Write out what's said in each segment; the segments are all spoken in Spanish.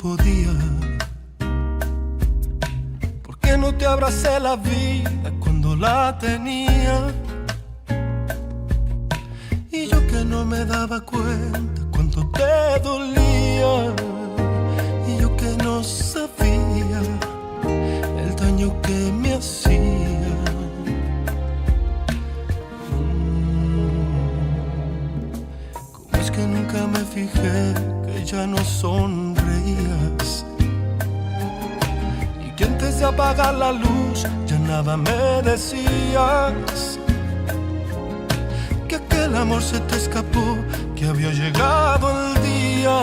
podía. ¿Por qué no te abracé la vida cuando la tenía? Y yo que no me daba cuenta cuánto te dolía. Y yo que no sabía el daño que me hacía. ¿Cómo es que nunca me fijé que ya no sonreías? Y que antes de apagar la luz ya nada me decías. Que aquel amor se te escapó, que había llegado el día,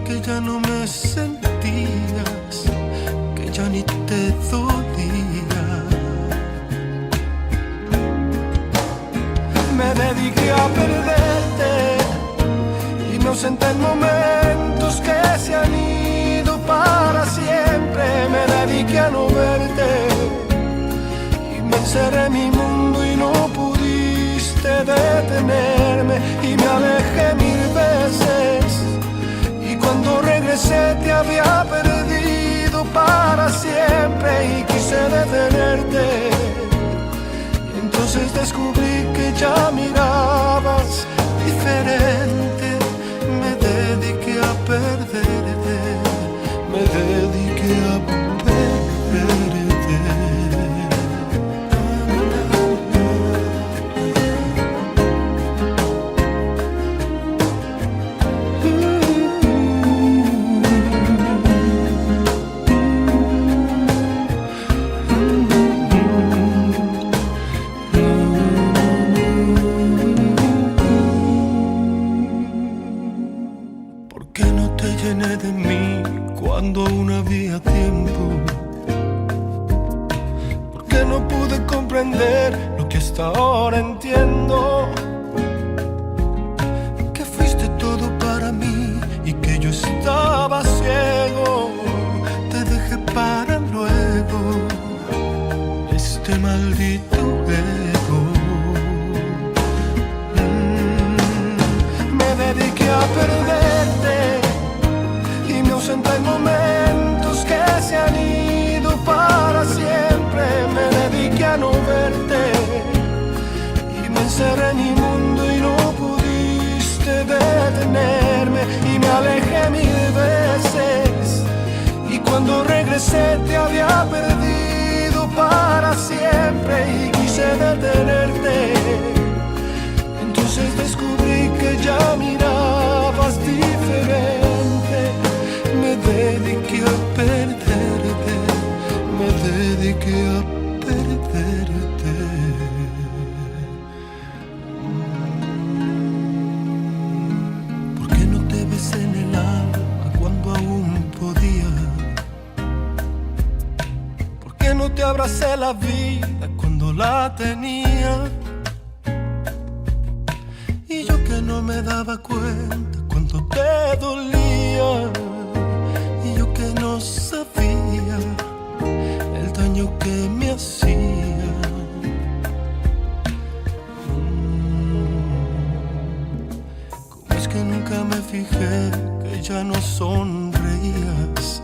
que ya no me sentías, que ya ni te dolía. Me dediqué a perderte y me ausenté en momentos que se han ido para siempre. Me dediqué a no verte y me encerré en mi mundo y no pudiste detenerme. Y me alejé mil veces y cuando regresé te había perdido para siempre. Y quise detenerte y entonces descubrí que ya mirabas diferente. Me dediqué a perderte, me dediqué a perderte. De mí cuando aún había tiempo. Porque no pude comprender lo que hasta ahora entiendo, que fuiste todo para mí y que yo estaba ciego. Te dejé para luego, este maldito ego. Me dediqué a perderte y me ausenté en momentos que se han ido para siempre. Me dediqué a no verte y me encerré en mi mundo y no pudiste detenerme. Y me alejé mil veces y cuando regresé te había perdido para siempre. Y quise detenerte, entonces descubrí que ya mirabas diferente. Me dediqué a perderte, me dediqué a perderte. ¿Por qué no te besé en el alma cuando aún podía? ¿Por qué no te abracé la vida cuando la tenía? Y yo que no me daba cuenta cuánto te dolía. Y yo que no sabía el daño que me hacía. ¿Cómo es que nunca me fijé que ya no sonreías?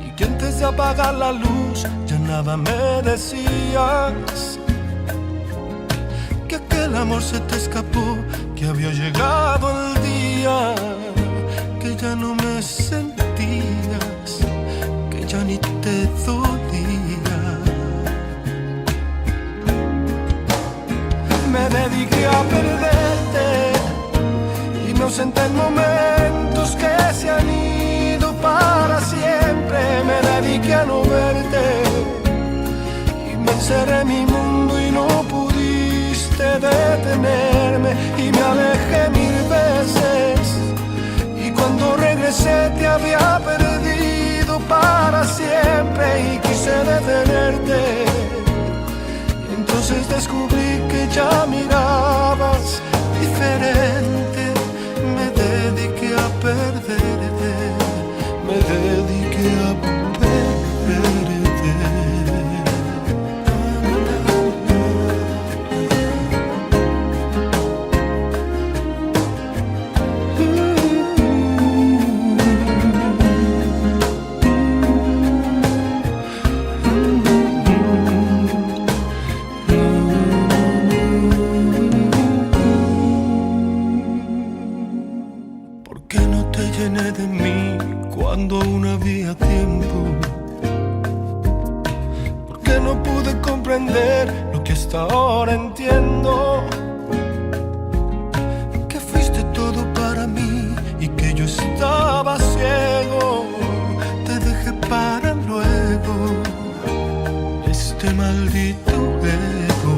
Y que antes de apagar la luz ya nada me decías. Que aquel amor se te escapó, que había llegado el día, que ya no me sentías, que ya ni te dolía. Me dediqué a perderte y me ausenté en momentos que se han ido para siempre. Me dediqué a no verte y me encerré en mi mundo y no pudiste detenerme. Y me alejé mil veces y cuando regresé te había perdido para siempre. Y quise detenerte, entonces descubrí que ya mirabas diferente. Me dediqué a perderte, me dediqué a perderte. te llené de mí cuando aún había tiempo? ¿Por qué no pude comprender lo que hasta ahora entiendo? Que fuiste todo para mí y que yo estaba ciego. Te dejé para luego, este maldito ego.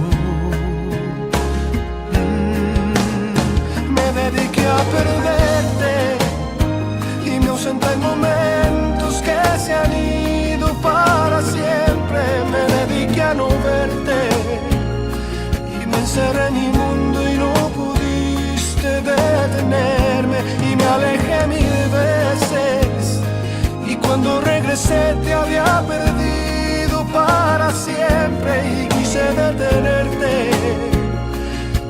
Me dediqué a perderte y me ausenté en momentos que se han ido para siempre. Me dediqué a no verte y me encerré en mi mundo y no pudiste detenerme. Y me alejé 1000 veces y cuando regresé te había perdido para siempre y quise detenerte.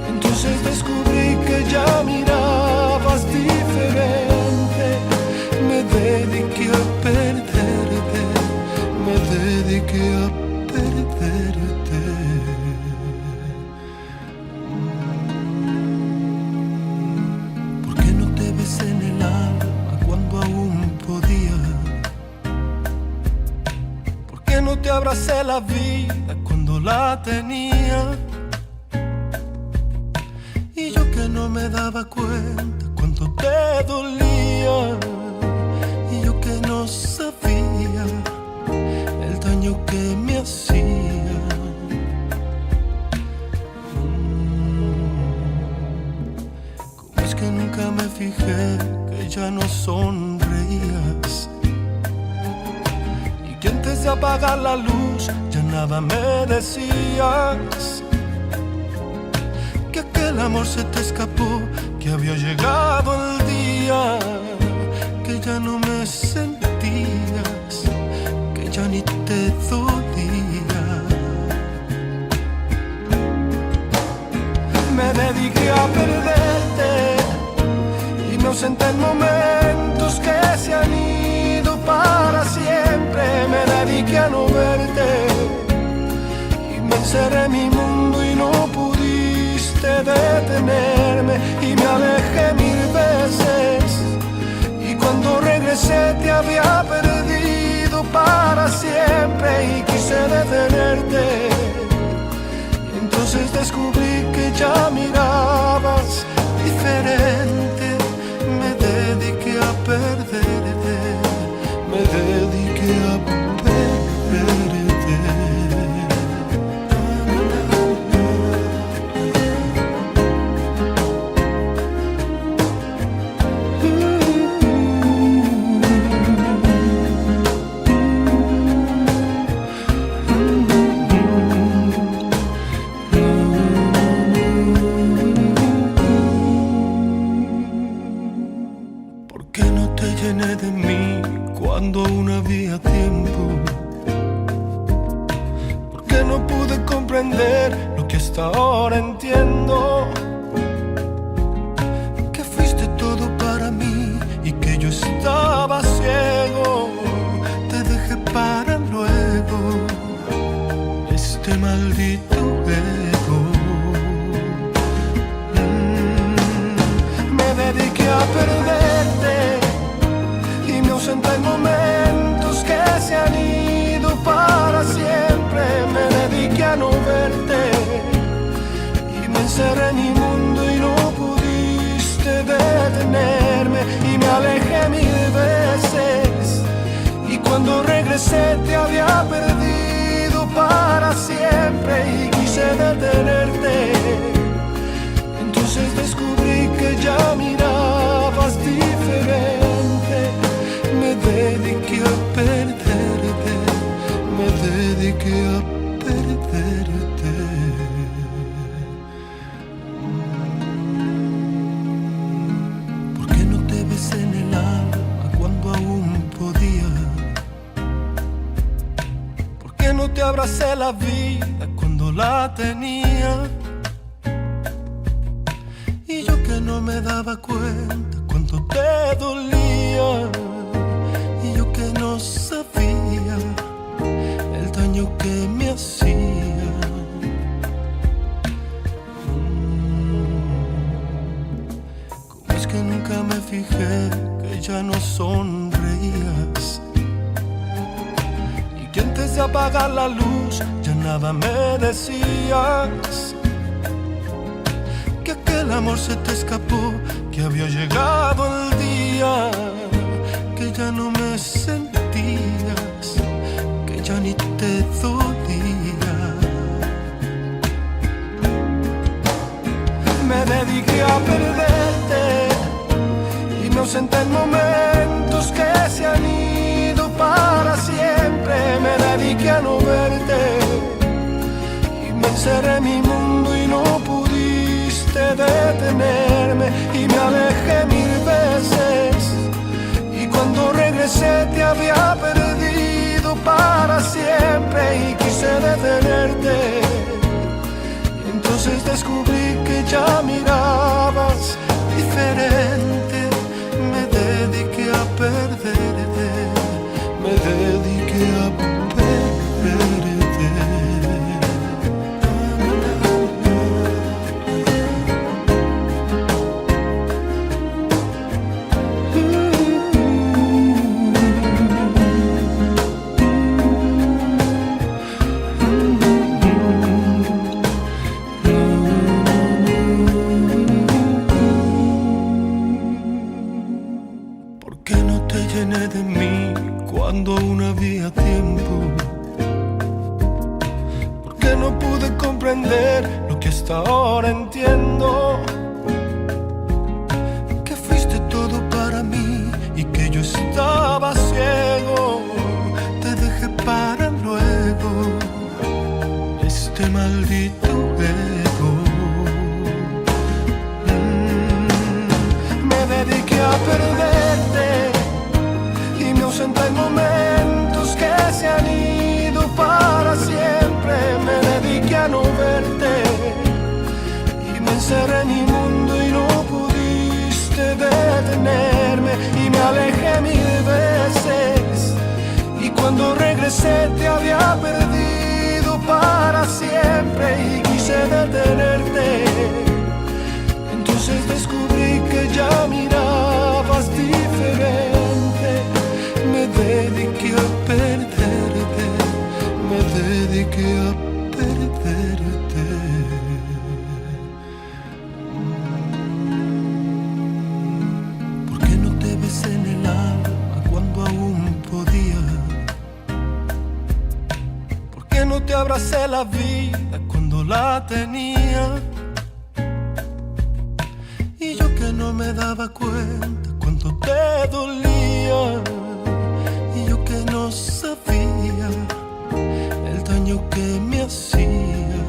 Entonces descubrí que ya mirabas diferente. Me dediqué a perderte, me dediqué a perderte. ¿Por qué no te besé en el alma cuando aún podía? ¿Por qué no te abracé la vida cuando la tenía? Y yo que no me daba cuenta cuánto te dolía. Y yo que no sabía el daño que me hacía. ¿Cómo es que nunca me fijé que ya no sonreías? Y que antes de apagar la luz ya nada me decías. Que aquel amor se te escapó, que había llegado el día, que ya no me sentías, que ya ni te dolía. Me dediqué a perderte y me ausenté en momentos que se han ido para siempre. Me dediqué a no verte y me encerré en mi mundo y no pudiste detenerme. Y me alejé 1000 veces y cuando regresé te había perdido para siempre y quise detenerte. Entonces descubrí que ya mirabas diferente. Me dediqué a perderte, me dediqué a perderte. De mí cuando aún había tiempo? ¿Por qué no pude comprender lo que hasta ahora entiendo? Que fuiste todo para mí y que yo estaba ciego. Te dejé para luego, este maldito ego. Me dediqué a perderte y me ausenté en momentos que se han ido para siempre. Me dediqué a no verte y me encerré en mi mundo y no pudiste detenerme. Y me alejé 1000 veces y cuando regresé te había perdido para siempre y quise detenerte. Entonces descubrí que ya mirabas diferente. Me dediqué a perderte, me dediqué a perderte. ¿Por qué no te besé en el alma cuando aún podía? ¿Por qué no te abracé la vida cuando la tenía? Y yo que no me daba cuenta cuánto te dolía. Y yo que no sabía el daño que me hacía. ¿Cómo es que nunca me fijé que ya no sonreías, y que antes de apagar la luz ya nada me decías, que aquel amor se te escapó, que había llegado el día, que ya no me sentías, que ya ni te dolía. Me dediqué a perderte y me ausenté en momentos que se han ido para siempre. Me dediqué a no verte y me encerré en mi mundo y no pudiste detenerme, y me alejé mil veces, y cuando regresé te había perdido para siempre y quise detenerte. Entonces descubrí que ya mirabas diferente. Me dediqué a perderte, me dediqué a perderte. De mí cuando aún había tiempo, porque no pude comprender lo que hasta ahora entiendo, que fuiste todo para mí y que yo estaba ciego. Te dejé para luego este maldito ego. Me dediqué a perderte, en momentos que se han ido para siempre. Me dediqué a no verte y me encerré en mi mundo y no pudiste detenerme, y me alejé mil veces, y cuando regresé te había perdido para siempre y quise detenerte. Entonces descubrí que ya mirabas diferente. Me dediqué a perderte, me dediqué a perderte. ¿Por qué no te besé en el alma cuando aún podía? ¿Por qué no te abracé la vida cuando la tenía? Y yo que no me daba cuenta cuánto te dolía, y yo que no sabía el daño que me hacía.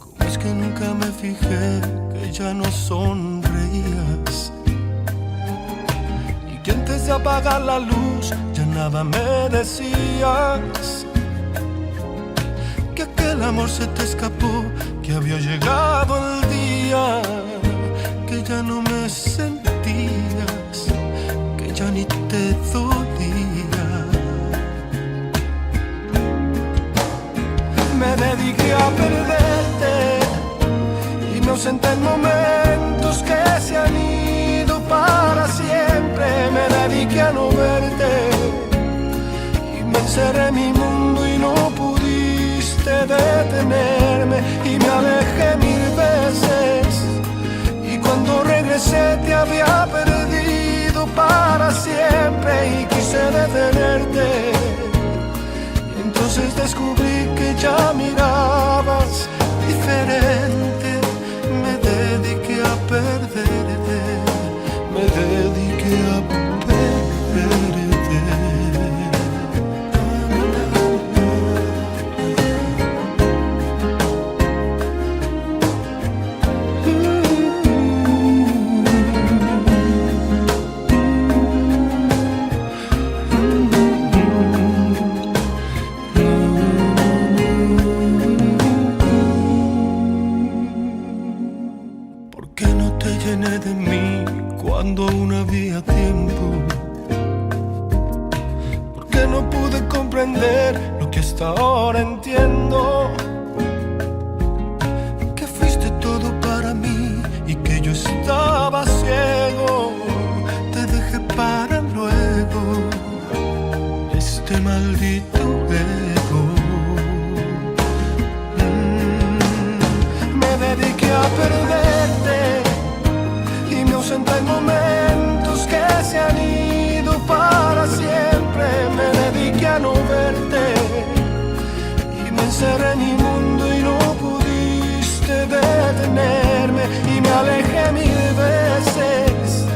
¿Cómo es que nunca me fijé que ya no sonreías, y que antes de apagar la luz ya nada me decías, que aquel amor se te escapó, que había llegado el día, que ya no me sentías, que ya ni te dolía. Me dediqué a perderte y me ausenté en momentos que se han ido para siempre. Me dediqué a no verte y me encerré en mi mundo y no pudiste detenerme, y me alejé mil veces, y cuando regresé te había perdido para siempre y quise detenerte. Entonces descubrí que ya mirabas diferente. Me dediqué a perderte, me dediqué a perderte. De mí cuando aún había tiempo, porque no pude comprender lo que hasta ahora entiendo, que fuiste todo para mí encerré en mi mundo y no pudiste detenerme, y me alejé 1000 veces,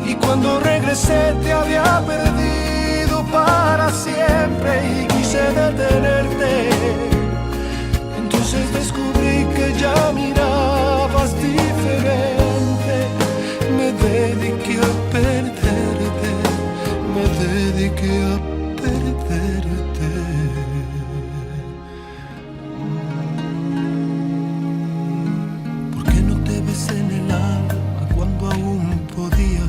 y cuando regresé te había perdido para siempre y quise detenerte. Entonces descubrí que ya mirabas diferente, me dediqué a perderte, me dediqué a perderte. ¿Por qué no te besé en el alma cuando aún podía?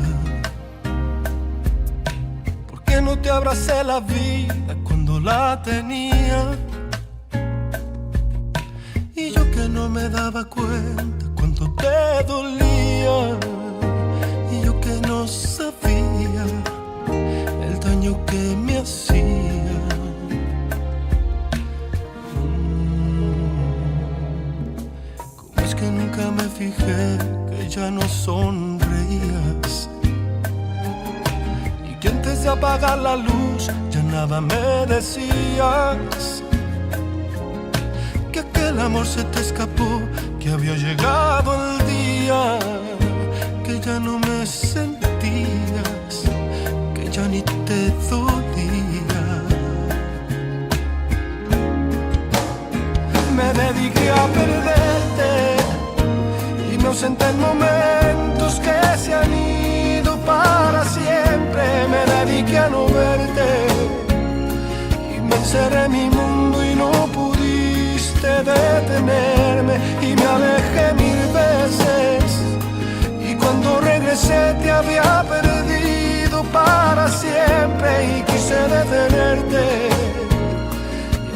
¿Por qué no te abracé la vida cuando la tenía? Y yo que no me daba cuenta cuánto te dolía, y yo que no sabía el daño que me hacía. ¿Cómo es que nunca me fijé que ya no sonreías? Y que antes de apagar la luz ya nada me decías. Que aquel amor se te escapó, que había llegado el día, que ya no me sentías, que ya ni te dolía. Me dediqué a perderte y me ausenté en momentos que se han ido para siempre. Me dediqué a no verte y me encerré en mi mundo y no pudiste detenerme, y me alejé 1000 veces, y cuando regresé te había perdido para siempre y quise detenerte.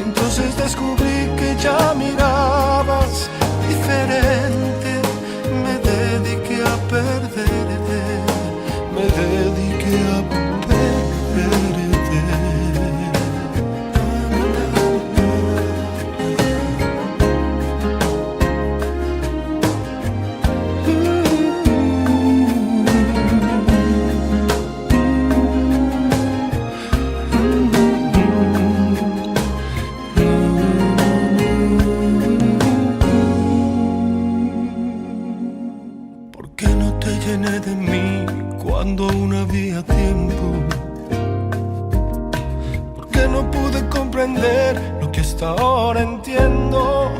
Entonces descubrí que ya mirabas diferente, me dediqué a perderte, me dediqué a perderte. De mí cuando aún había tiempo? ¿Por qué no pude comprender lo que hasta ahora entiendo?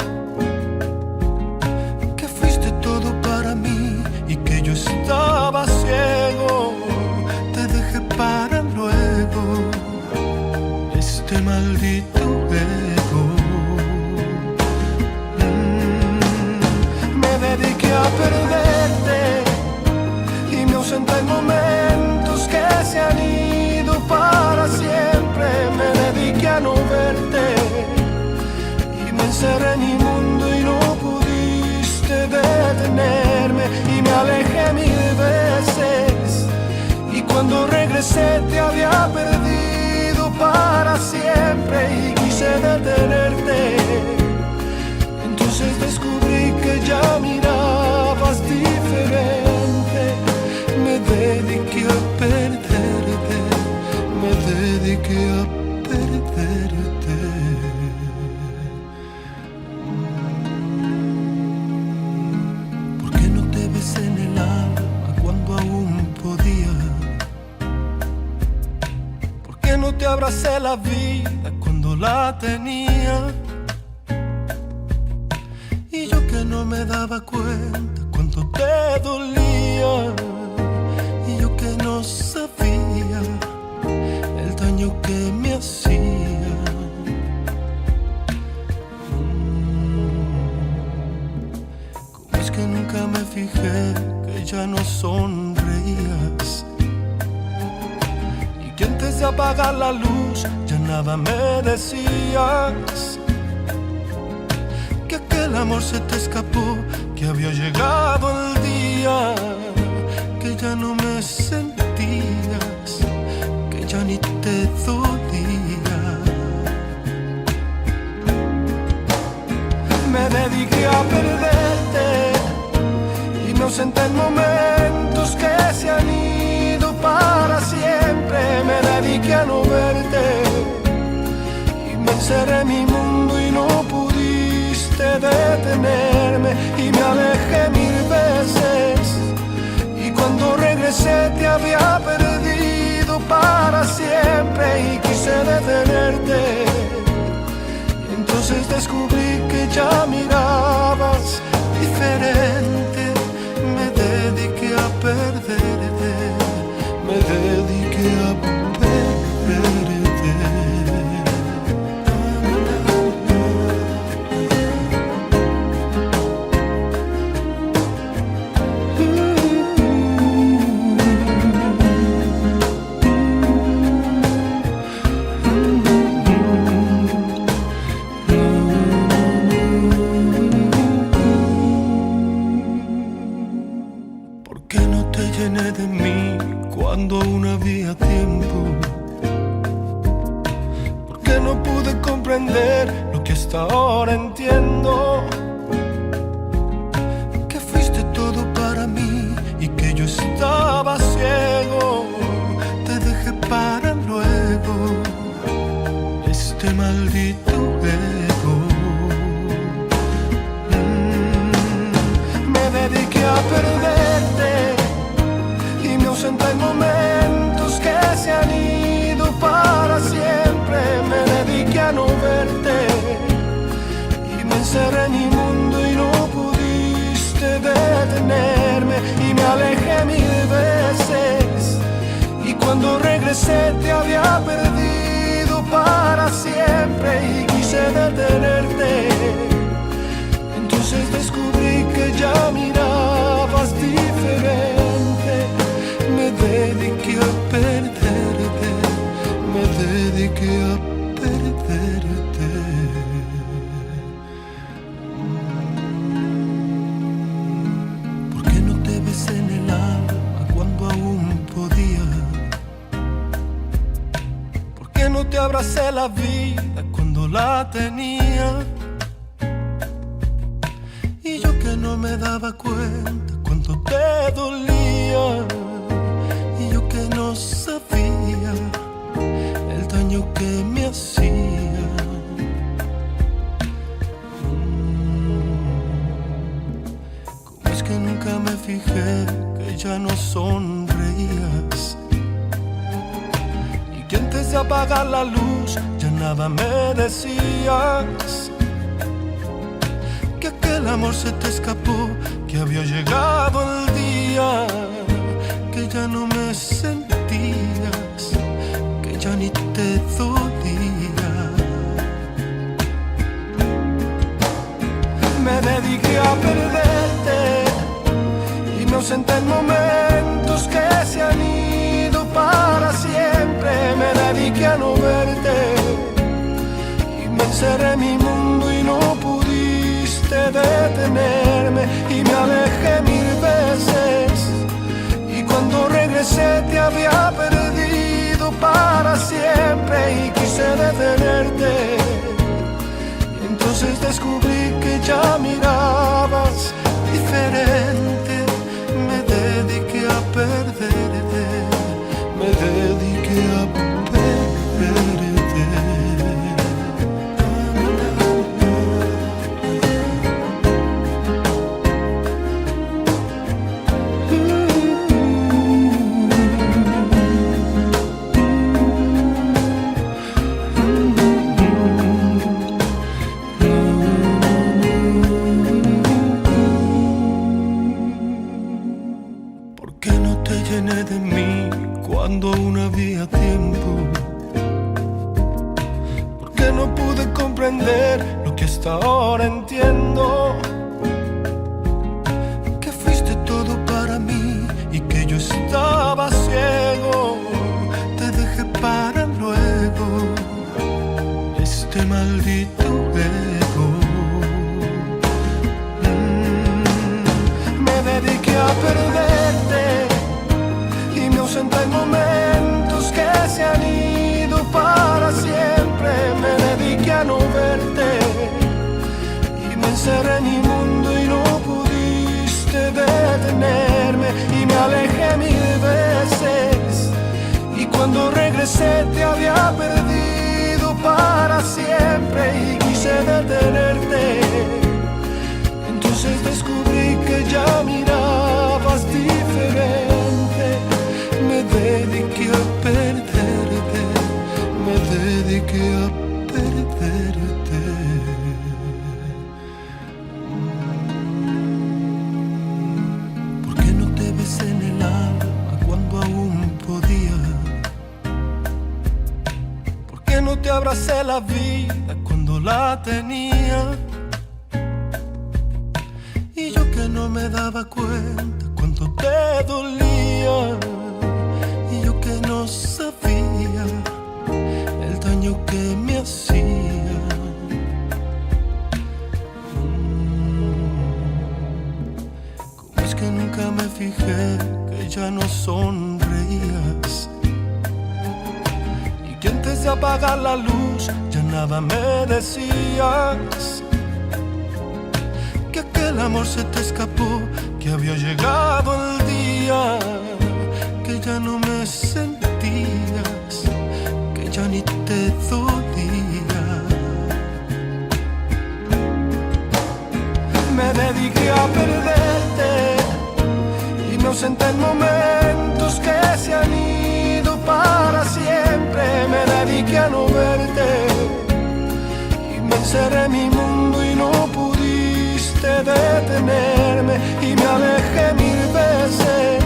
Que fuiste todo para mí y que yo estaba ciego. Te dejé para luego, este maldito ego. Me dediqué a perderte, me ausenté en momentos que se han ido para siempre. Me dediqué a no verte y me encerré en mi mundo y no pudiste detenerme, y me alejé 1000 veces, y cuando regresé te había perdido para siempre y quise detenerte. Entonces descubrí que ya mirabas diferente, me dediqué a perderte, me dediqué a perderte. ¿Por qué no te besé en el alma cuando aún podía? ¿Por qué no te abracé la vida cuando la tenía? Y yo que no me daba cuenta cuánto te dolía, y yo que no sabía el daño que me hacía. ¿Cómo es que nunca me fijé que ya no sonreías? Y que antes de apagar la luz ya nada me decías. Que aquel amor se te escapó, que había llegado el día, que ya no me sentías, que ya ni te dolía. Me dediqué a perderte y me ausenté en momentos que se han ido para siempre. Me dediqué a no verte y me encerré en mi mundo y no pude detenerme y me alejé mil veces. Y cuando regresé te había perdido para siempre y quise detenerte. Entonces descubrí que ya mirabas diferente. Me dediqué a perderte, me dediqué a perderte. De mí cuando aún había tiempo. Porque no pude comprender lo que hasta ahora entiendo, que fuiste todo para mí y que yo estaba ciego. Te dejé para luego, este maldito ego. Me dediqué a perderte, en momentos que se han ido para siempre. Me dediqué a no verte y me encerré en mi mundo y no pudiste detenerme. Y me alejé mil veces y cuando regresé te había perdido para siempre y quise detenerte. Entonces descubrí que ya mirabas diferente. Me dediqué a perderte, me dediqué a perderte. ¿Por qué no te besé en el alma cuando aún podía? ¿Por qué no te abracé la vida cuando la tenía? Y yo que no me daba cuenta cuánto te dolía. Que no sabía el daño que me hacía. Como es que nunca me fijé que ya no sonreías y que antes de apagar la luz ya nada me decías, que aquel amor se te escapó, que había llegado el día, que ya no me sentías, que ya ni te dolía. Me dediqué a perderte, inocente en momentos que se han ido para siempre. Me dediqué a no verte y me encerré en mi mundo y no pudiste detenerme. Y me alejé mil veces. Cuando regresé te había perdido para siempre y quise detenerte. Entonces descubrí que ya mirabas diferente. Me dediqué a perderte, me dediqué a perderte. De mí cuando aún había tiempo. Porque no pude comprender lo que hasta ahora entiendo, que fuiste todo para mí y que yo estaba ciego. Te dejé para luego, este maldito ego. Me dediqué a perderte, en momentos que se han ido para siempre. Me dediqué a no verte y me encerré en mi mundo y no pudiste detenerme. Y me alejé mil veces y cuando regresé te había perdido para siempre y quise detenerte. ya mirabas diferente. Me dediqué a perderte, me dediqué a perderte. ¿Por qué no te besé en el alma cuando aún podía? ¿Por qué no te abracé la vida cuando la tenía? Y yo que no me daba cuenta cuánto te dolía, y yo que no sabía el daño que me hacía. ¿Cómo es que nunca me fijé que ya no sonreías? Y que antes de apagar la luz ya nada me decías. Que aquel amor se te escapó, que había llegado el día, que ya no me sentías, que ya ni te dolía. Me dediqué a perderte, inocente en momentos que se han ido para siempre. Me dediqué a no verte y me encerré en mi mundo y no pudiste detenerme, y me alejé 1000 veces,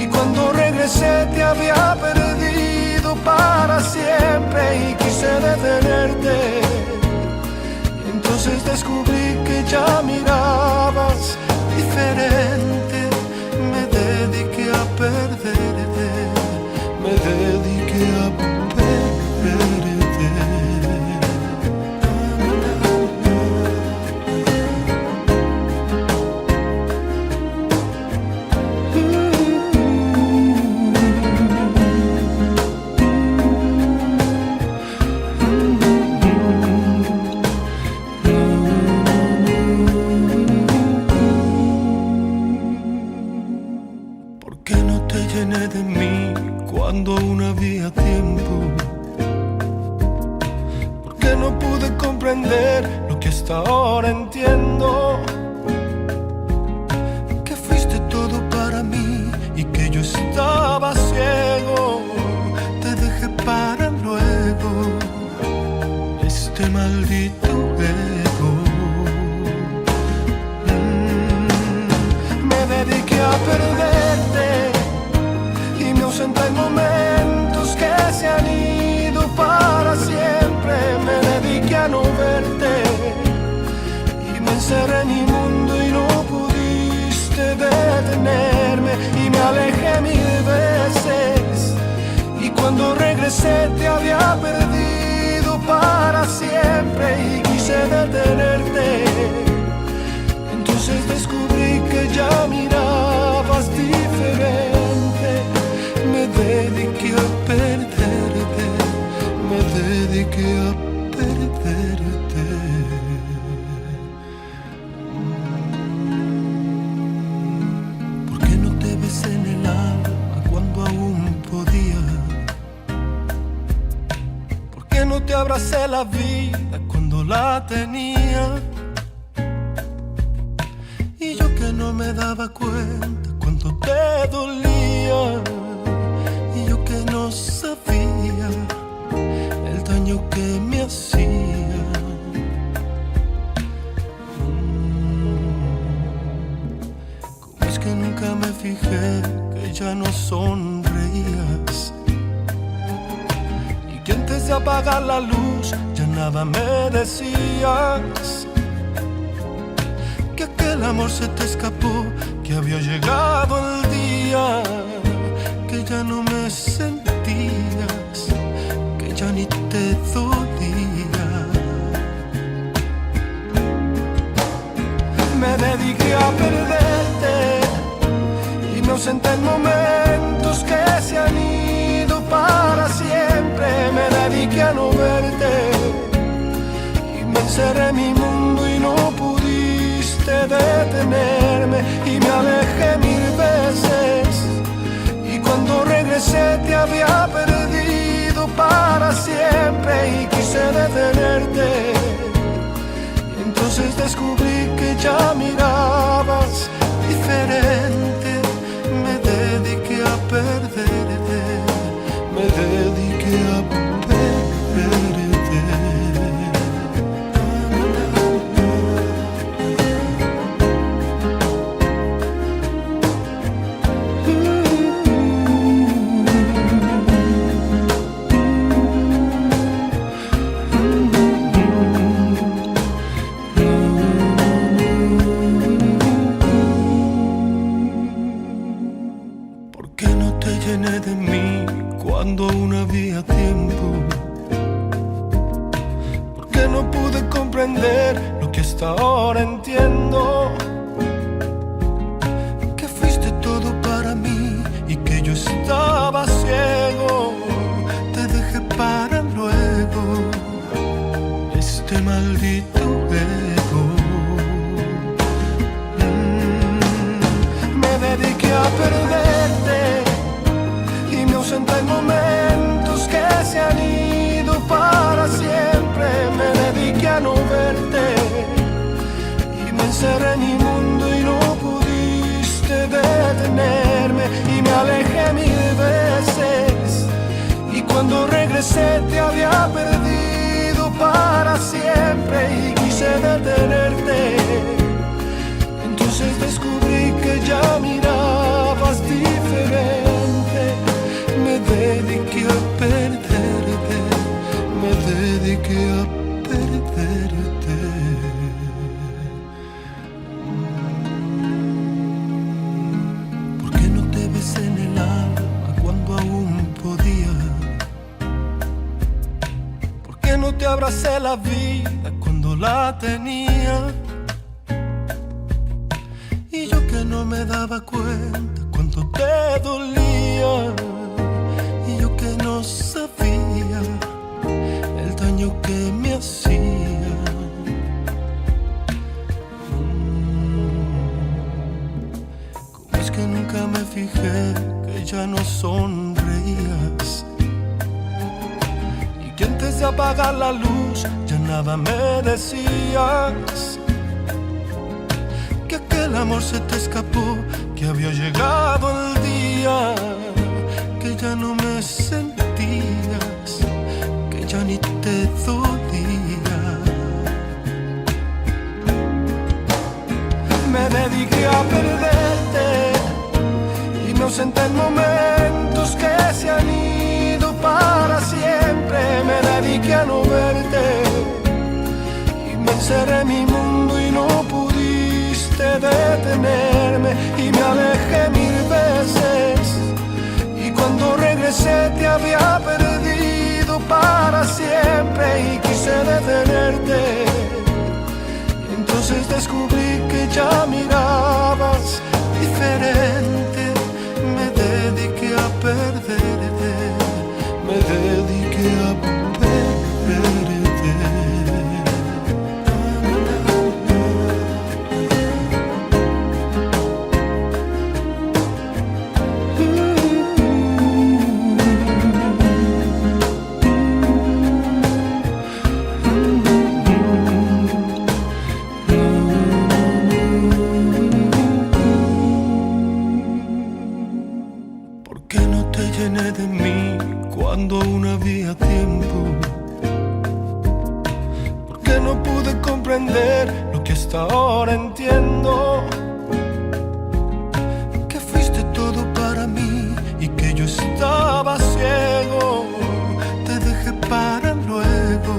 y cuando regresé te había perdido para siempre, y quise detenerte, y entonces descubrí que ya mirabas diferente. Me dediqué a perderte, me dediqué a perderte. De mí cuando aún había tiempo? ¿Por qué no pude comprender lo que hasta ahora entiendo? Que fuiste todo para mí y que yo estaba ciego. Te dejé para luego, este maldito ego. Me dediqué a perderte, en momentos que se han ido para siempre. Me dediqué a no verte y me encerré en mi mundo y no pudiste detenerme, y me alejé 1000 veces, y cuando regresé te había perdido para siempre, y quise detenerte. Entonces descubrí que ya mirabas diferente. Me dediqué a perderte, me dediqué a perderte. ¿Por qué no te besé en el alma cuando aún podía? ¿Por qué no te abracé la vida cuando la tenía? Y yo que no me daba cuenta cuánto te dolía, y yo que no sabía el daño que me hacía. ¿Cómo es que nunca me fijé que ya no sonreías? Y que antes de apagar la luz ya nada me decías. Que aquel amor se te escapó, que había llegado el día, que ya no me sentías, que ya ni te dolía. Me dediqué a perderte, inocente en momentos que se han ido para siempre. Me dediqué a no verte y me encerré en mi mundo y no pudiste detenerme, y me alejé 1000 veces, y cuando regresé te había perdido para siempre, y quise detenerte. Entonces descubrí que ya miraba mirabas diferente, me dediqué a perderte, me dediqué a perderte. ¿Por qué no te llené de mí cuando aún había tiempo? ¿Por qué no pude comprender lo que hasta ahora entiendo? Que fuiste todo para mí y que yo estaba ciego. Te dejé para luego, este maldito ego. Me dediqué a perderte y me ausenté en momentos que se han ido para siempre. Me dediqué a no verte y me encerré en mi mundo y no pudiste detenerme. Y me alejé 1000 veces y cuando regresé te había perdido para siempre y quise detenerte. Entonces descubrí que ya mirabas diferente, me dediqué a perderte, me dediqué a perderte. ¿Por qué no te besé en el alma cuando aún podía? ¿Por qué no te abracé la vida cuando la tenía? Y yo que no me daba cuenta cuánto te dolía, y yo que no sabía el daño que me hacía. ¿Cómo es que nunca me fijé que ya no sonreías? Y que antes de apagar la luz ya nada me decías. Que aquel amor se te escapó, que había llegado el día, que ya no me sentías, que ya ni te dolía. Me dediqué a perderte y me ausenté en momentos que se han ido para siempre. Me dediqué a no verte y me encerré en mi mundo y no pude detenerme. Y me alejé 1000 veces y cuando regresé te había perdido para siempre y quise detenerte. Entonces descubrí que ya mirabas diferente, me dediqué a perderte, me dediqué a perderte. De mí cuando aún había tiempo? ¿Por qué no pude comprender lo que hasta ahora entiendo? Que fuiste todo para mí y que yo estaba ciego. Te dejé para luego,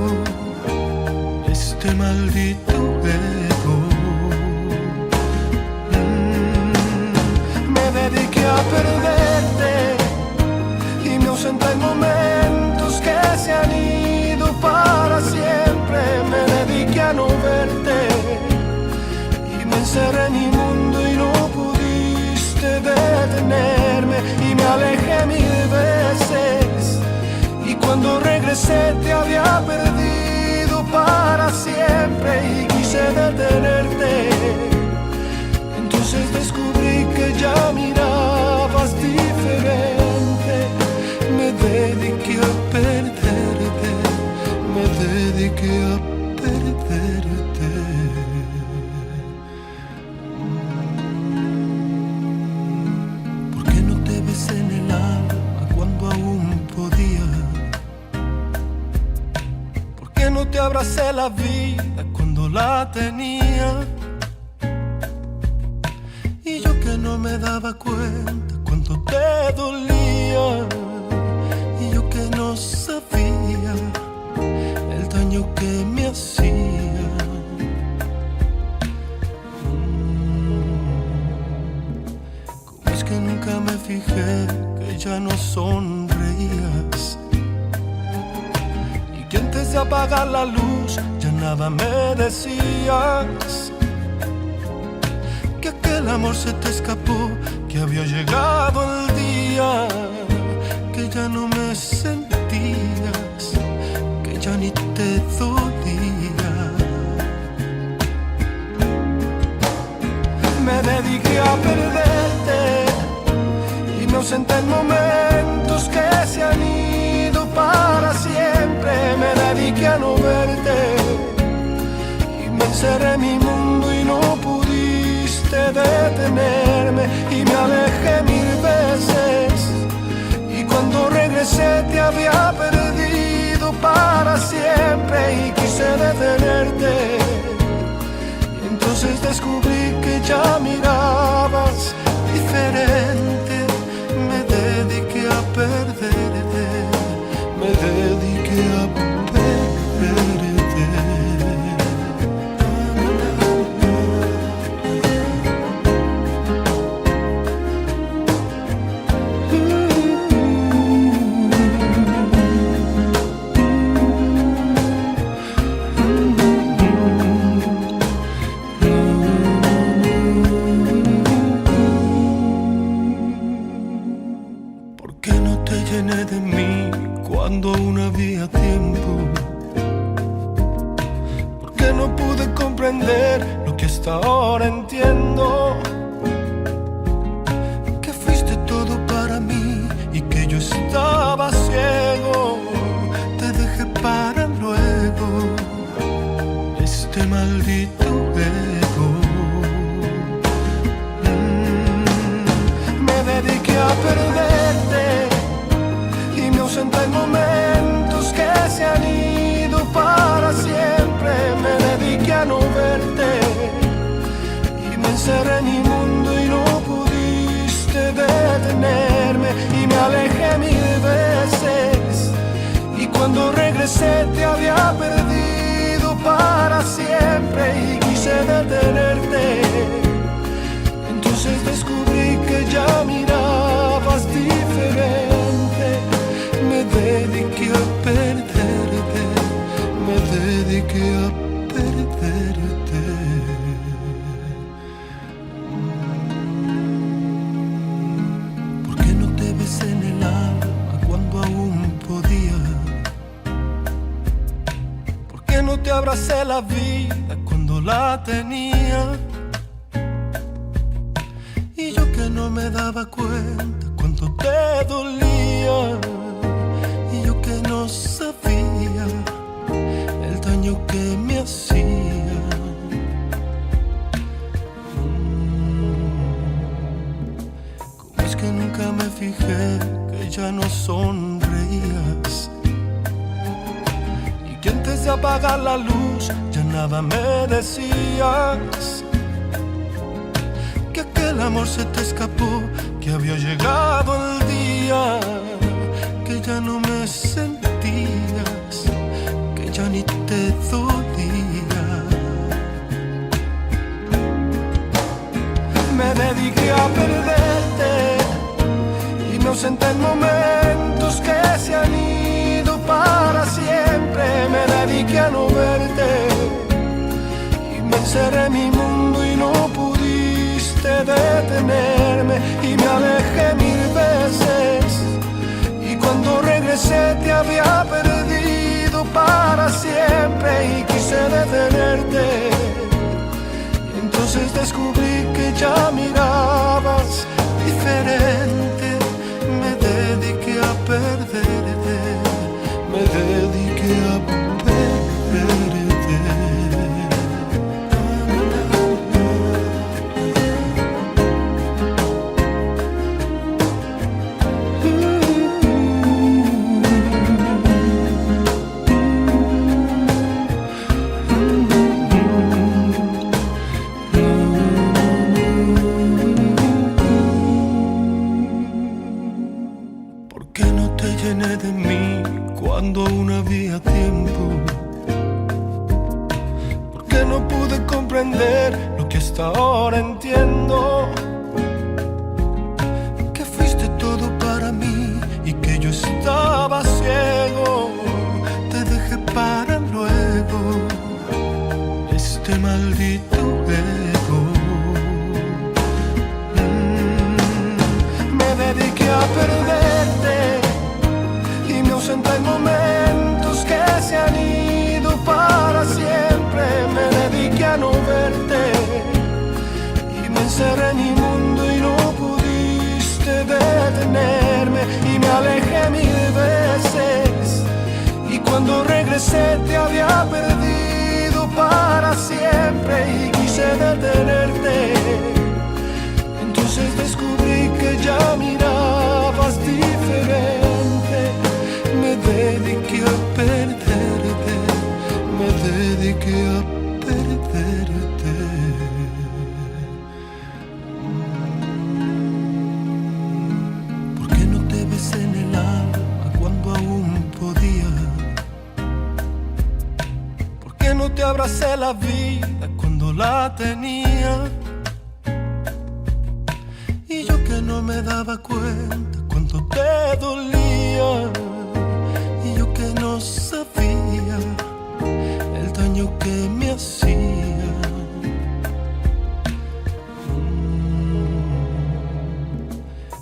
este maldito ego. Me dediqué a perderte y me ausenté en momentos que se han ido para siempre. Me dediqué a no verte y me encerré en mi mundo y no pudiste detenerme. Y me alejé 1000 veces y cuando regresé te había perdido para siempre y quise detenerte. Entonces descubrí que ya mirabas diferente, me dediqué a perderte, me dediqué a perderte. abracé la vida cuando la tenía. Y yo que no me daba cuenta cuánto te dolía. Y yo que no sabía el daño que me hacía. Como es que nunca me fijé que ya no sonreías. Y que antes de apagar la luz ya nada me decías. Que aquel amor se te escapó, que había llegado el día, que ya no me sentías, que ya ni te dolía. Me dediqué a perderte y me ausenté en momentos que se han ido para siempre. Me dediqué a no verte y me encerré en mi mundo y no pudiste detenerme. Y me alejé 1000 veces y cuando regresé te había perdido para siempre. Y quise detenerte y entonces descubrí que ya mirabas diferente. Me dediqué a perderte, me dediqué a perderte. De mí cuando aún había tiempo. Porque no pude comprender lo que hasta ahora entiendo, que fuiste todo para mí y que yo estaba ciego. Te dejé para luego este maldito ego. Me dediqué a perderte y me ausenté en momentos que se han ido para siempre. Me dediqué a no verte y me encerré en mi mundo y no pudiste detenerme. Y me alejé 1000 veces y cuando regresé te había perdido para siempre. Y quise detenerte, entonces descubrí que ya mirabas diferente. Me dediqué a perderte, me dediqué a perderte. ¿Por qué no te besé en el alma cuando aún podía? ¿Por qué no te abracé la vida cuando la tenía? Y yo que no me daba cuenta cuánto te dolía. Que no sabía el daño que me hacía. Como es que nunca me fijé que ya no sonreías. Y que antes de apagar la luz ya nada me decías. Que aquel amor se te escapó, que había llegado el día, que ya no me sentías, que ya ni te dolía. Me dediqué a perderte y me ausenté en momentos que se han ido para siempre. Me dediqué a no verte y me encerré en mi mundo y no pudiste detenerme. Y me alejé 1000 veces y cuando regresé te había perdido para siempre. Y quise detenerte, entonces descubrí que ya mirabas diferente. Me dediqué a perderte, me dediqué a perderte. llené de mí cuando aún había tiempo? ¿Por qué no pude comprender lo que hasta ahora entiendo? Que fuiste todo para mí y que yo estaba ciego. Te dejé para luego, este maldito ego. Me dediqué a perderte y me ausenté en momentos que se han ido para siempre. Me dediqué a no verte y me encerré en mi mundo y no pudiste detenerme. Y me alejé 1000 veces y cuando regresé te había perdido para siempre y quise detenerte. Entonces descubrí que ya mirabas diferente. Me dediqué a perderte, me dediqué a perderte. ¿Por qué no te besé en el alma cuando aún podía? ¿Por qué no te abracé la vida cuando la tenía? Y yo que no me daba cuenta cuánto te dolía. Y yo que no sabía el daño que me hacía.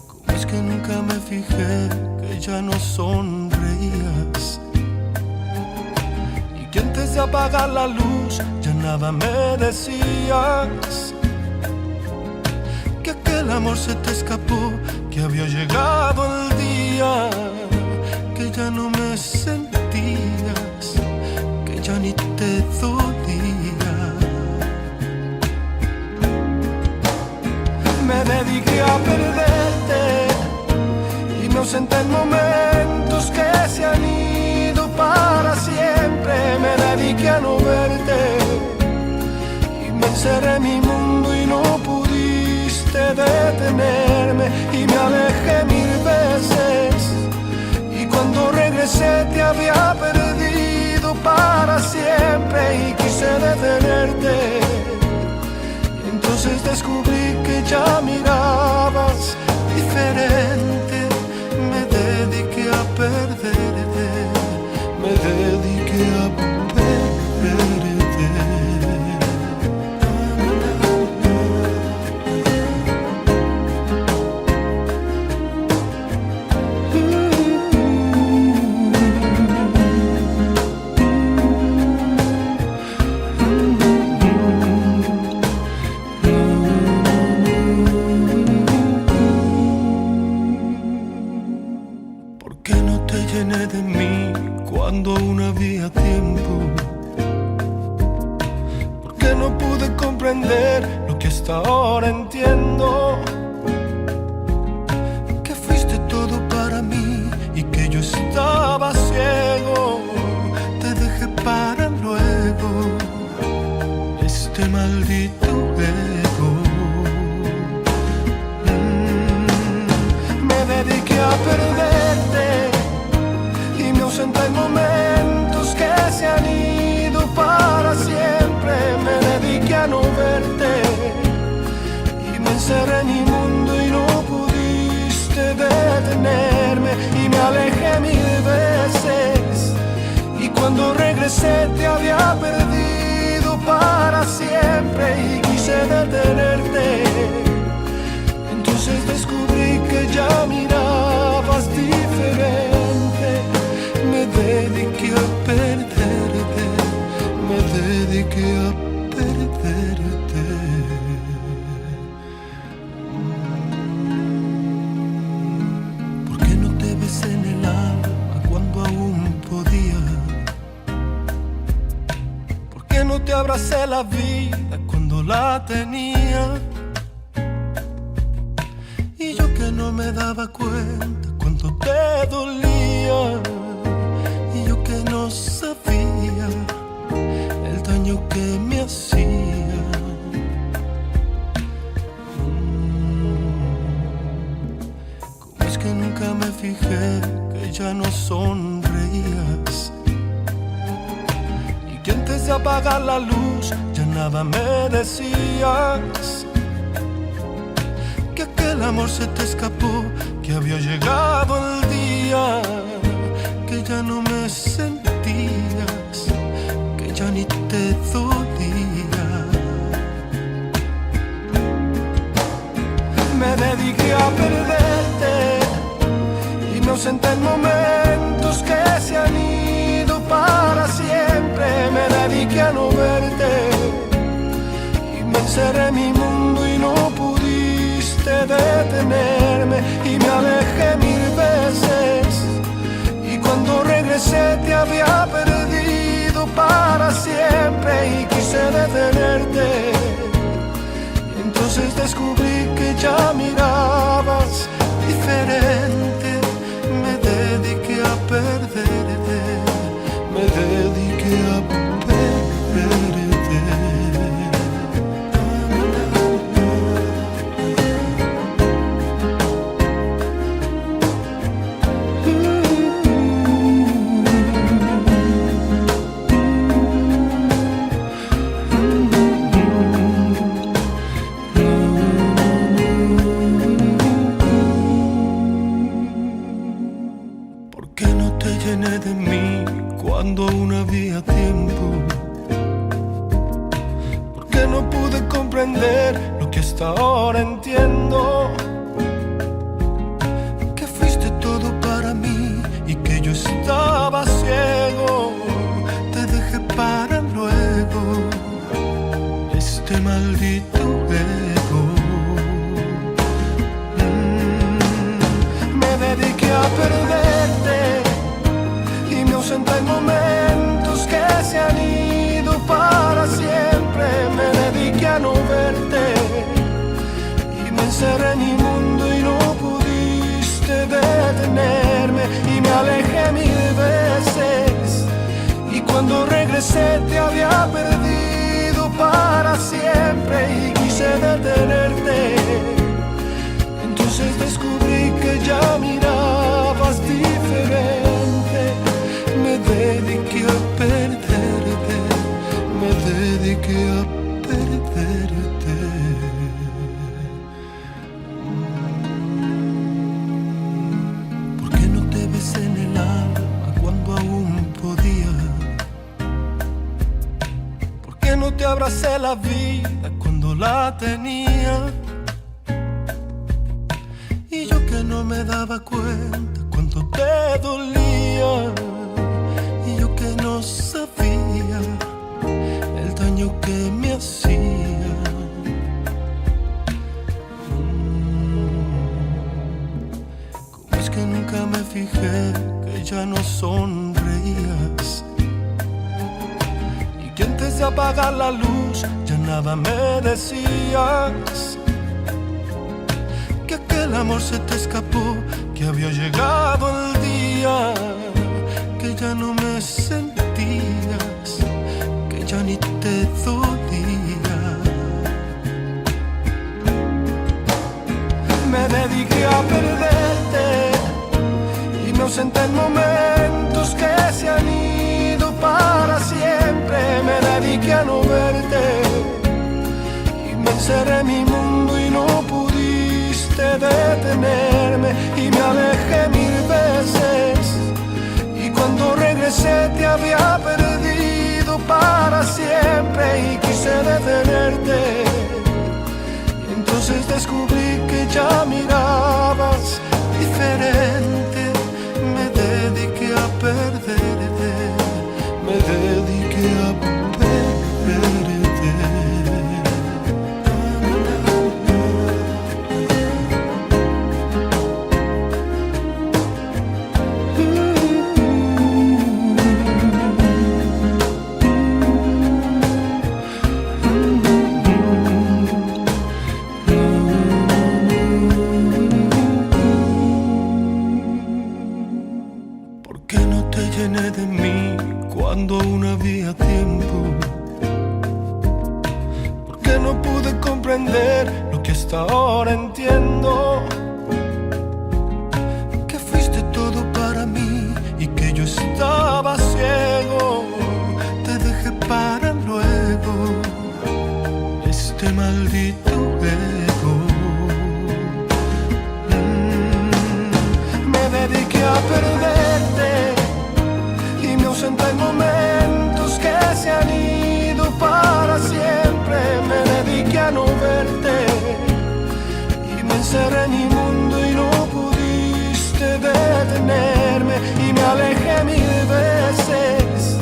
¿Cómo es que nunca me fijé que ya no sonreías? Y que antes de apagar la luz ya nada me decías. Que aquel amor se te escapó, que había llegado el día, que ya no me sentías, que ya ni te dolía. Me dediqué a perderte y me ausenté en momentos que se han ido para siempre. Me dediqué a no verte y me encerré en mi mundo y no pudiste detenerme. Y me alejé 1000 veces y cuando regresé te había perdido para siempre y quise detenerte. Entonces descubrí que ya mirabas diferente. Me dediqué a perderte, me dediqué a perderte. Llené de mí cuando aún había tiempo. ¿Por qué no pude comprender lo que hasta ahora entiendo? Que fuiste todo para mí y que yo estaba ciego. Te dejé para luego, este maldito ego. Me dediqué a perderte y me ausenté en momentos que se han ido para siempre. Me dediqué a no verte y me encerré en mi mundo y no pudiste detenerme. Y me alejé 1000 veces y cuando regresé te había perdido para siempre y quise detenerte. Entonces descubrí que ya mirabas diferente. Me dediqué a perderte, me dediqué a perderte. ¿Por qué no te besé en el alma cuando aún podía? ¿Por qué no te abracé la vida cuando la tenía? Y yo que no me daba cuenta cuánto te dolía. Y yo que no sabía el daño que me hacía. ¿Cómo es que nunca me fijé fijé que ya no sonreías y que antes de apagar la luz ya nada me decías, que aquel amor se te escapó, que había llegado el día, que ya no me sentías, que ya ni te dolía. Me dediqué a perderte y me ausenté en momentos que se han ido para siempre. Me dediqué a no verte y me encerré en mi mundo y no pudiste detenerme, y me alejé 1000 veces y cuando regresé te había perdido para siempre y quise detenerte. Entonces descubrí que ya mirabas diferente. Me dediqué a perderte, me dediqué a perderte. De mí cuando aún había tiempo, porque no pude comprender lo que hasta ahora entiendo, que fuiste todo para mí y que yo estaba ciego. Te dejé para luego este maldito ego. Me dediqué a perderte, en momentos que se han ido para siempre. Me dediqué a no verte y me encerré en mi mundo y no pudiste detenerme, y me alejé 1000 veces y cuando regresé te había perdido para siempre y quise detenerte. Entonces descubrí que ya mirabas diferente. Me dediqué a perderte, me dediqué a perderte. ¿Por qué no te besé en el alma cuando aún podía? ¿Por qué no te abracé la vida cuando la tenía? Y yo que no me daba cuenta cuánto te dolía, y yo que no sabía el daño que me hacía. ¿Cómo es que nunca me fijé que ya no sonreías y que antes de apagar la luz ya nada me decías, que aquel amor se te escapó, que había llegado el día, que ya no me sentías, que ya ni te dolía. Me dediqué a perderte y me ausenté en momentos que se han ido para siempre. Me dediqué a no verte y me encerré en mi mundo y no pudiste detenerme, y me alejé 1000 veces y cuando regresé te había perdido para siempre y quise detenerte. Entonces descubrí que ya mirabas diferente. Me dediqué a perderte, me dediqué a perderte. a perderte y me ausenté en momentos que se han ido para siempre. Me dediqué a no verte y me encerré en mi mundo y no pudiste detenerme, y me alejé 1000 veces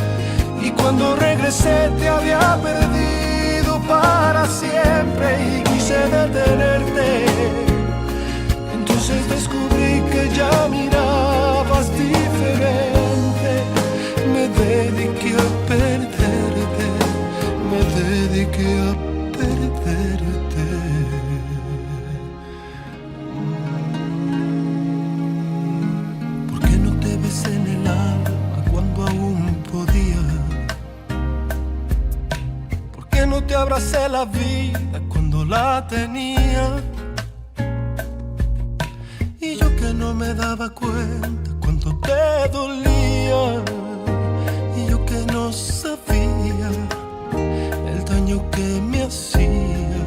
y cuando regresé te había perdido para siempre y quise detenerte. Entonces descubrí que ya mirabas diferente. Me dediqué a perderte, me dediqué a perderte. ¿Por qué no te besé en el alma cuando aún podía? ¿Por qué no te abracé la vida cuando la tenía? Y yo que no me daba cuenta cuánto te dolía, y yo que no sabía el daño que me hacía.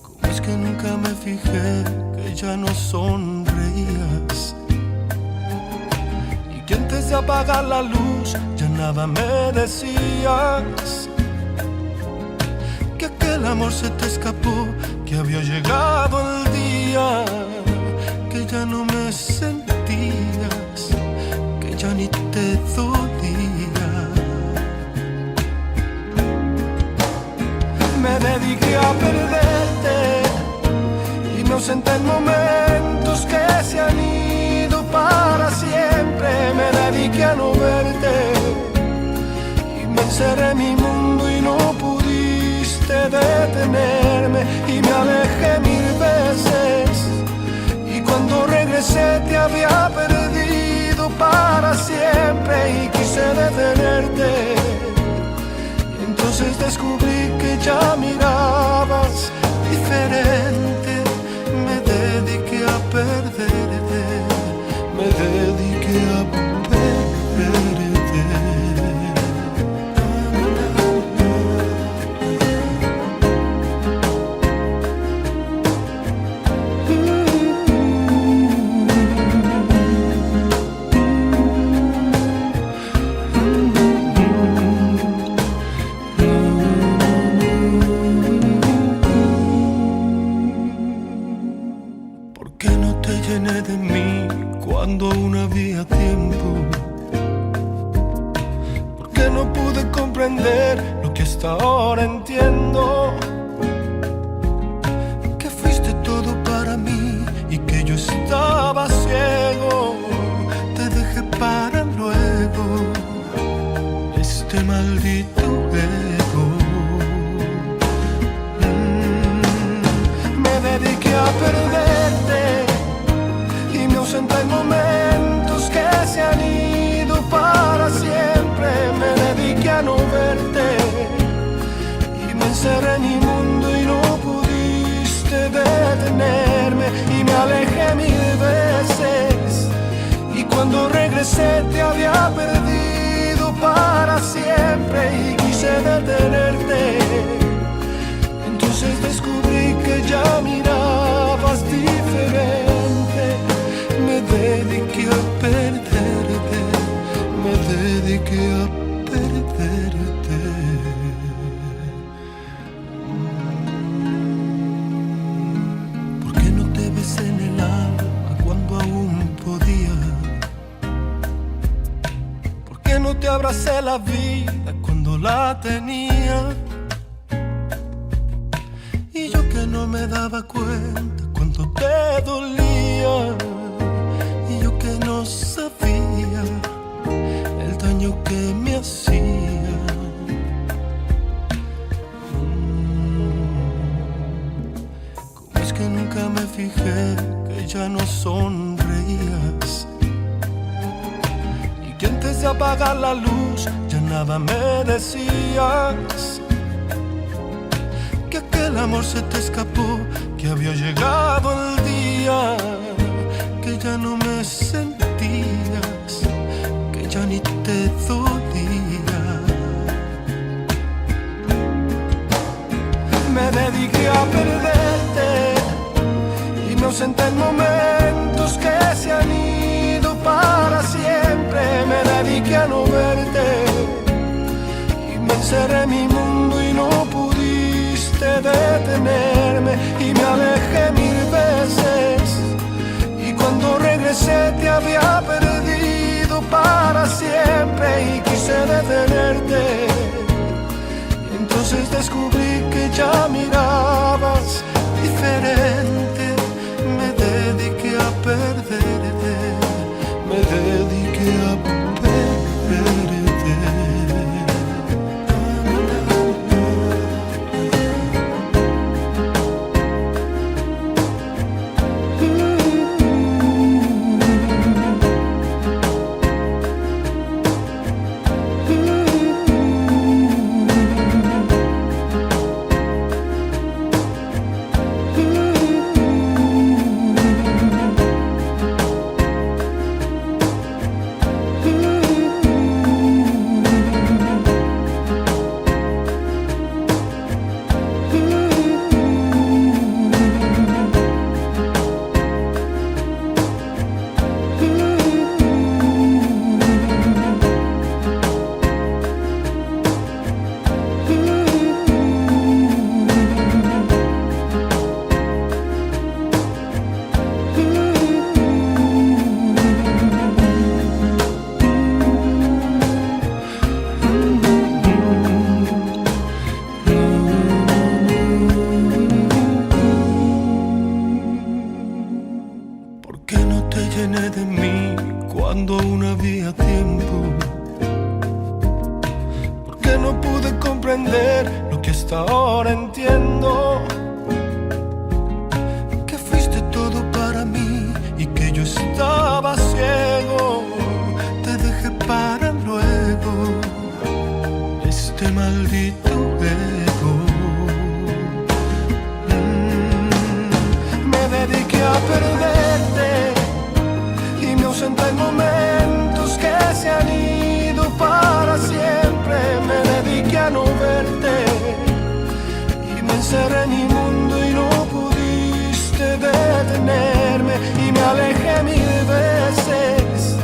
¿Cómo es que nunca me fijé que ya no sonreías? Y que antes de apagar la luz ya nada me decías. Que aquel amor se te escapó, que había llegado el día, que ya no me sentías, que ya ni te dolía. Me dediqué a perderte y me ausenté en momentos que se han ido para siempre. Me dediqué a no verte y me encerré en mi mundo y no pudiste detenerme, y me alejé 1000 veces y cuando regresé te había perdido para siempre y quise detenerte. Entonces descubrí que ya mirabas diferente. Me dediqué a perderte, me dediqué a perderte. De mí cuando aún había tiempo. Porque no pude comprender lo que hasta ahora entiendo, que fuiste todo para mí y que yo estaba ciego. Te dejé para luego, este maldito ego. Me dediqué a perderte y me ausenté en momentos que se han ido para siempre. Me dediqué a no verte y me encerré en mi mundo y no pudiste detenerme, y me alejé 1000 veces y cuando regresé te había perdido para siempre y quise detenerte. Entonces descubrí que ya mirabas diferente. Me dediqué a perderte, me dediqué a perderte. ¿Por qué no te besé en el alma cuando aún podía? ¿Por qué no te abracé la vida cuando la tenía? Y yo que no me daba cuenta cuánto te dolía, y yo que no sabía el daño que me hacía. ¿Cómo es que nunca me fijé que ya no sonreías? Y que antes de apagar la luz ya nada me decías. Que aquel amor se te escapó, que había llegado el día, que ya no me sentías, que ya ni te dolía. Me dediqué a perderte Inocente en momentos que se han ido para siempre, me dediqué a no verte y me encerré en mi mundo y no pudiste detenerme y me alejé 1000 veces y cuando regresé te había perdido para siempre y quise detenerte y entonces descubrí que ya mirabas diferente. Me dediqué a perderte, me dediqué a perderte. De mí cuando aún había tiempo, porque no pude comprender lo que hasta ahora entiendo, que fuiste todo para mí y que yo estaba ciego, te dejé para luego este maldito ego. Me dediqué a perderte, inocente en momentos que se han ido para siempre, me dediqué a no verte y me encerré en mi mundo y no pudiste detenerme y me alejé 1000 veces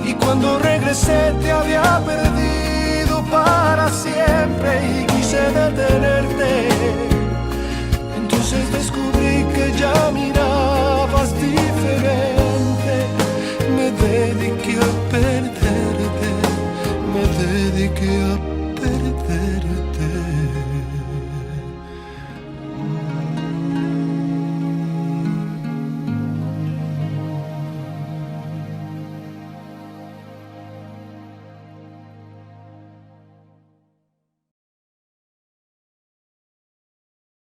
y cuando regresé te había perdido para siempre y quise detenerte